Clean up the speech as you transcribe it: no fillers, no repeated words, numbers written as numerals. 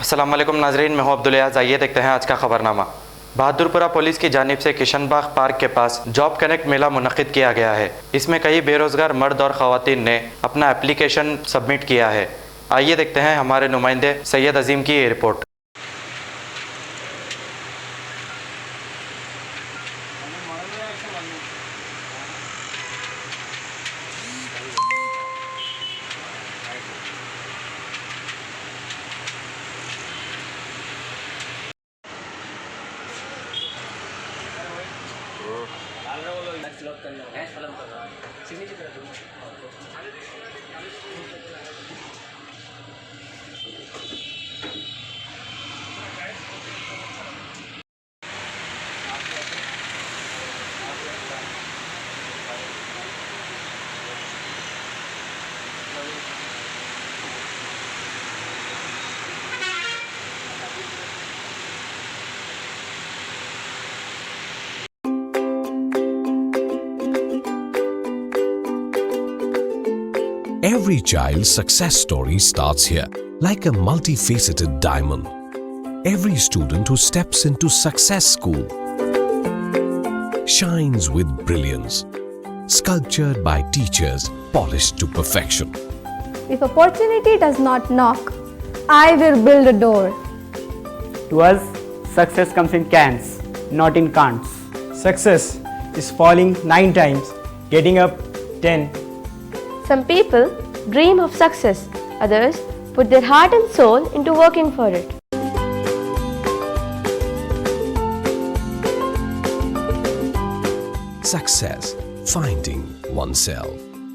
अस्सलाम वालेकुम नाजरीन, मैं हूं अब्दुल। आइए देखते हैं आज का खबरनामा। बहादुरपुरा पुलिस की जानिब से किशनबाग पार्क के पास जॉब कनेक्ट मेला मुनक्किद किया गया है। इसमें कई बेरोजगार मर्द और ख़वातीन ने अपना एप्लीकेशन सबमिट किया है। आइए देखते हैं हमारे नुमाइंदे सैयद अजीम की ये report. Every child's success story starts here, like a multifaceted diamond. Every student who steps into Success School shines with brilliance, sculptured by teachers polished to perfection. If opportunity does not knock, I will build a door. To us, success comes in cans, not in can'ts. Success is falling 9 times, getting up 10. Some people dream of success, others put their heart and soul into working for it. Success, finding oneself.